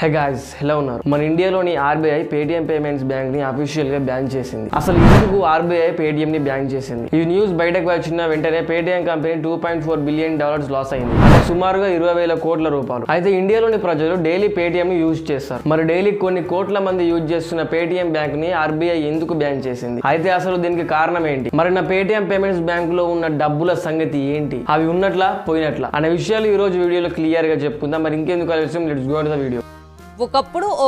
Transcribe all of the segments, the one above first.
Hey guys, ఎలా ఉన్నారు? మన ఇండియాలోని ఆర్బీఐ పేటిఎం పేమెంట్స్ బ్యాంక్ ని అఫీషియల్ గా బ్యాన్ చేసింది. అసలు ఎందుకు ఆర్బీఐ పేటిఎం ని బ్యాన్ చేసింది? ఈ న్యూస్ బయటకు వచ్చిన వెంటనే పేటిఎం కంపెనీ $2.4 బిలియన్ లాస్ అయింది. అంటే సుమారుగా 20,000 కోట్ల రూపాయలు. అయితే ఇండియాలోని ప్రజలు డైలీ పేటిఎం ని యూజ్ చేస్తారు. మరి డైలీ కొన్ని కోట్ల మంది యూజ్ చేస్తున్న పేటిఎం బ్యాంక్ ని ఆర్బీఐ ఎందుకు బ్యాన్ చేసింది? అయితే అసలు దీనికి కారణం ఏంటి? మరి నా పేటిఎం పేమెంట్స్ బ్యాంక్ లో ఉన్న డబ్బుల సంగతి ఏంటి? అవి ఉన్నట్లా పోయినట్లా అనే విషయాలు ఈ రోజు వీడియోలో క్లియర్ గా చెప్పుకుందాం. మరి ఇంకెందుకు ఆలస్యం, let's go to the video. ఒకప్పుడు ఓ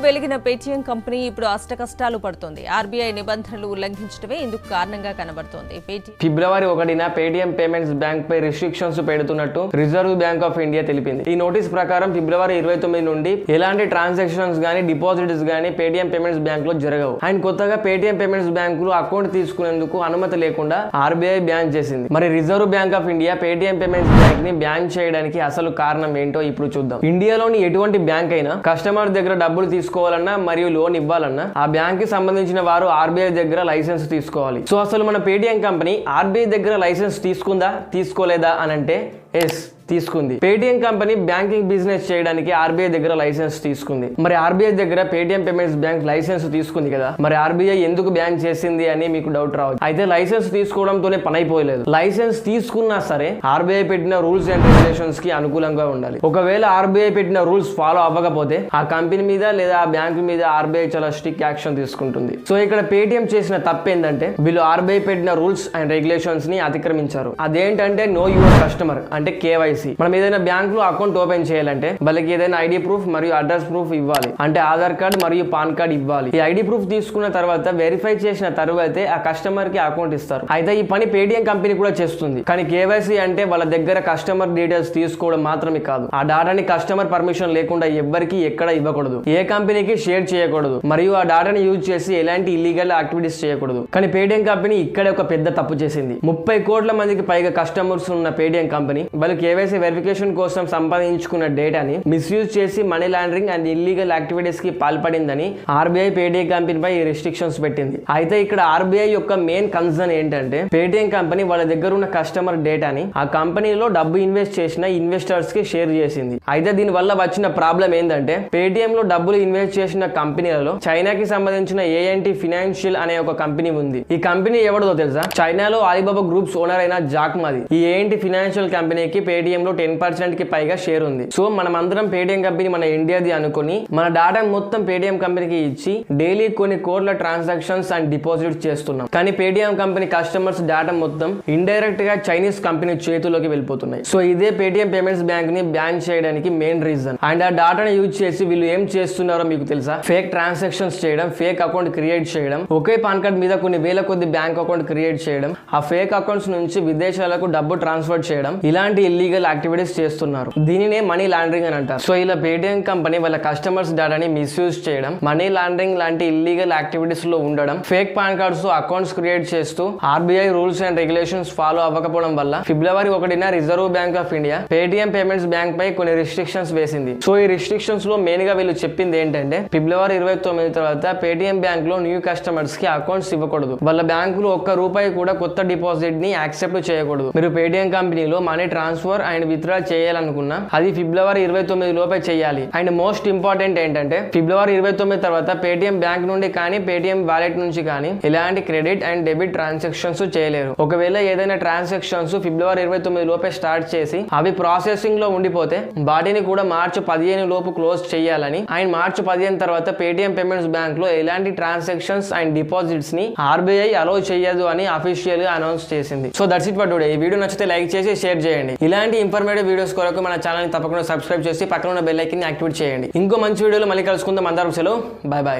వెలిగిన పేటిఎం కంపెనీ ఇప్పుడు అష్టకష్టాలు పడుతోంది. ఆర్బీఐ నిబంధనలు ఉల్లంఘించడమే ఇందుకు కారణంగా కనబడుతోంది. ఫిబ్రవరి 1న పేటిఎం పేమెంట్స్ బ్యాంక్ పై రిస్ట్రిక్షన్స్ పెడుతున్నట్టు రిజర్వ్ బ్యాంక్ ఆఫ్ ఇండియా తెలిపింది. ఈ నోటీస్ ప్రకారం ఫిబ్రవరి 29 నుండి ఎలాంటి ట్రాన్సాక్షన్స్ గానీ డిపాజిట్స్ గానీ పేటిఎం పేమెంట్స్ బ్యాంక్ లో జరగవు. అండ్ కొత్తగా పేటిఎం పేమెంట్స్ బ్యాంకులు అకౌంట్ తీసుకునేందుకు అనుమతి లేకుండా ఆర్బీఐ బ్యాన్ చేసింది. మరి reserve bank of India Paytm payments bank ని బ్యాన్ చేయడానికి అసలు కారణం ఏంటో ఇప్పుడు చూద్దాం. ఇండియాలోని ఎటువంటి బ్యాంక్ అయినా కస్టమర్ దగ్గర డబ్బులు తీసుకోవాలన్నా మరియు లోన్ ఇవ్వాలన్నా ఆ బ్యాంక్ కి సంబంధించిన వారు ఆర్బీఐ దగ్గర లైసెన్స్ తీసుకోవాలి. సో అసలు మన పేటిఎం కంపెనీ ఆర్బీఐ దగ్గర లైసెన్స్ తీసుకుందా తీసుకోలేదా అని అంటే ఎస్, తీసుకుంది. పేటిఎం కంపెనీ బ్యాంకింగ్ బిజినెస్ చేయడానికి ఆర్బీఐ దగ్గర లైసెన్స్ తీసుకుంది. మరి ఆర్బీఐ దగ్గర పేటిఎం పేమెంట్స్ బ్యాంక్ లైసెన్స్ తీసుకుంది కదా, మరి ఆర్బీఐ ఎందుకు బ్యాన్ చేసింది అని మీకు డౌట్ రావచ్చు. అయితే లైసెన్స్ తీసుకోవడంతోనే పని అయిపోలేదు. లైసెన్స్ తీసుకున్నా సరే ఆర్బీఐ పెట్టిన రూల్స్ అండ్ రెగ్యులేషన్స్ కి అనుకూలంగా ఉండాలి. ఒకవేళ ఆర్బీఐ పెట్టిన రూల్స్ ఫాలో అవ్వకపోతే ఆ కంపెనీ మీద లేదా ఆ బ్యాంక్ మీద ఆర్బీఐ చాలా స్ట్రిక్ట్ యాక్షన్ తీసుకుంటుంది. సో ఇక్కడ పేటిఎం చేసిన తప్పు ఏంటంటే వీళ్ళు ఆర్బీఐ పెట్టిన రూల్స్ అండ్ రెగ్యులేషన్స్ ని అతిక్రమించారు. అదేంటంటే నో యువర్ కస్టమర్ అంటే కేవైసీ. మనం ఏదైనా బ్యాంక్ లో అకౌంట్ ఓపెన్ చేయాలంటే వాళ్ళకి ఏదైనా ఐడి ప్రూఫ్ మరియు అడ్రస్ ప్రూఫ్ ఇవ్వాలి. అంటే ఆధార్ కార్డ్ మరియు పాన్ కార్డ్ ఇవ్వాలి. ఈ ఐడి ప్రూఫ్ తీసుకున్న తర్వాత వెరిఫై చేసిన తర్వాతే ఆ కస్టమర్ కి అకౌంట్ ఇస్తారు. అయితే ఈ పని పేటిఎం కంపెనీ కూడా చేస్తుంది. కానీ కేవైసీ అంటే వాళ్ళ దగ్గర కస్టమర్ డీటెయిల్స్ తీసుకోవడం మాత్రమే కాదు, ఆ డాటాని కస్టమర్ పర్మిషన్ లేకుండా ఎవ్వరికి ఎక్కడ ఇవ్వకూడదు, ఏ కంపెనీకి షేర్ చేయకూడదు, మరియు ఆ డాటాని యూజ్ చేసి ఎలాంటి ఇల్లీగల్ యాక్టివిటీస్ చేయకూడదు. కానీ పేటిఎం కంపెనీ ఇక్కడే ఒక పెద్ద తప్పు చేసింది. 30 కోట్ల మందికి పైగా కస్టమర్స్ ఉన్న పేటిఎం కంపెనీ వాళ్ళు కేవైసీ వెరిఫికేషన్ కోసం సంపాదించుకున్న డేటాని మిస్యూజ్ చేసి money laundering and illegal activities కి పాల్పడిందని ఆర్బీఐ పేటిఎం కంపెనీపై రిస్ట్రిక్షన్స్ పెట్టింది. అయితే ఇక్కడ ఆర్బీఐ యొక్క మెయిన్ కన్సర్న్ ఏంటంటే పేటిఎం కంపెనీ వాళ్ళ దగ్గర ఉన్న కస్టమర్ డేటాని ఆ కంపెనీలో డబ్బు ఇన్వెస్ట్ చేసిన ఇన్వెస్టర్స్ కి షేర్ చేసింది. అయితే దీని వల్ల వచ్చిన ప్రాబ్లం ఏంటంటే పేటిఎం లో డబ్బులు ఇన్వెస్ట్ చేసిన కంపెనీలలో చైనాకి సంబంధించిన ఏఎన్టీ ఫైనాన్షియల్ అనే ఒక కంపెనీ ఉంది. ఈ కంపెనీ ఎవరిదో తెలుసా? చైనాలో అలీబాబా గ్రూప్స్ ఓనర్ అయిన జాక్ మాది. ఈ ఏఎన్టీ ఫైనాన్షియల్ కంపెనీకి పేటిఎం లో 10% కి పైగా షేర్ ఉంది. సో మనం అందరం పేటిఎం కంపెనీ మన ఇండియాది అనుకుని మన డాటా మొత్తం పేటిఎం కంపెనీకి ఇచ్చి డైలీ కొన్ని కోట్ల ట్రాన్సాక్షన్స్ అండ్ డిపాజిట్స్ చేస్తున్నాం. కానీ పేటిఎం కంపెనీ కస్టమర్స్ డాటా మొత్తం ఇండైరెక్ట్ గా చైనీస్ కంపెనీ చేతుల్లోకి వెళ్ళిపోతున్నాయి. సో ఇదే పేటిఎం పేమెంట్స్ బ్యాంక్ ని బ్యాన్ చేయడానికి మెయిన్ రీజన్. అండ్ ఆ డాటాని యూజ్ చేసి వీళ్ళు ఏం చేస్తున్నారో మీకు తెలుసా? ఫేక్ ట్రాన్సాక్షన్స్ చేయడం, ఫేక్ అకౌంట్ క్రియేట్ చేయడం, ఒకే పాన్ కార్డ్ మీద కొన్ని వేల కొద్ది బ్యాంక్ అకౌంట్ క్రియేట్ చేయడం, ఆ ఫేక్ అకౌంట్స్ నుంచి విదేశాలకు డబ్బు ట్రాన్స్ఫర్ చేయడం, ఇలాంటి ఇల్లీగల్ యాక్టివిటీస్ చేస్తున్నారు. దీనినే మనీ లాండరింగ్ అని అంటారు. సో ఇలా పేటిఎం కంపెనీ వాళ్ళ కస్టమర్స్ డాటాని మిస్యూజ్ చేయడం, మనీ లాండరింగ్ లాంటి ఇల్లీగల్ యాక్టివిటీస్ లో ఉండడం, ఫేక్ పాన్ కార్డ్స్ తో అకౌంట్స్ క్రియేట్ చేస్తూ RBI rules and regulations follow అవ్వకపోవడం వల్ల ఫిబ్రవరి 1న reserve bank of India Paytm payments bank పై కొన్ని రిస్ట్రిక్షన్స్ వేసింది. సో ఈ రిస్ట్రిక్షన్స్ లో మెయిన్ గా వీళ్ళు చెప్పింది ఏంటంటే ఫిబ్రవరి 29 తర్వాత పేటిఎం బ్యాంక్ లో న్యూ కస్టమర్స్ కి అకౌంట్స్ ఇవ్వకూడదు. వాళ్ళ బ్యాంకులో ₹1 కూడా కొత్త డిపాజిట్ ని యాక్సెప్ట్ చేయకూడదు. మీరు పేటిఎం కంపెనీలో మనీ ట్రాన్స్ఫర్ అండ్ విత్డ్రా చేయాలనుకున్నా అది ఫిబ్రవరి 29 లోపే చేయాలి. అండ్ మోస్ట్ ఇంపార్టెంట్ ఏంటంటే ఫిబ్రవరి 29 తర్వాత పేటిఎం బ్యాంక్ నుండి కానీ పేటిఎం వాలెట్ నుంచి కానీ ఎలాంటి క్రెడిట్ అండ్ డెబిట్ ట్రాన్సాక్షన్స్ చేయలేరు. ఒకవేళ ఏదైనా ట్రాన్సాక్షన్స్ ఫిబ్రవరి 29 లోపే స్టార్ట్ చేసి అవి ప్రాసెసింగ్ లో ఉండిపోతే వాటిని కూడా మార్చి 15 లోపు క్లోజ్ చేయాలని అండ్ మార్చి 15 తర్వాత పేటిఎం పేమెంట్స్ బ్యాంక్ లో ఎలాంటి ట్రాన్సాక్షన్స్ అండ్ డిపాజిట్స్ ని ఆర్బీఐ అలో చేయదు అని అఫీషియల్ గా అనౌన్స్ చేసింది. So that's it for today. ఈ వీడియో నచ్చితే లైక్ చేసి షేర్ చేయండి. ఇలాంటి ఇన్ఫర్మేటివ్ వీడియోస్ కొరకు మన ఛానల్ ని తప్పకుండా సబ్స్క్రైబ్ చేసి పక్కన ఉన్న బెల్ ఐకాన్ ని యాక్టివేట్ చేయండి. ఇంకో మంచి వీడియోలో మళ్ళీ కలుసుకుందాం. అందరం సెలవు, బై బై.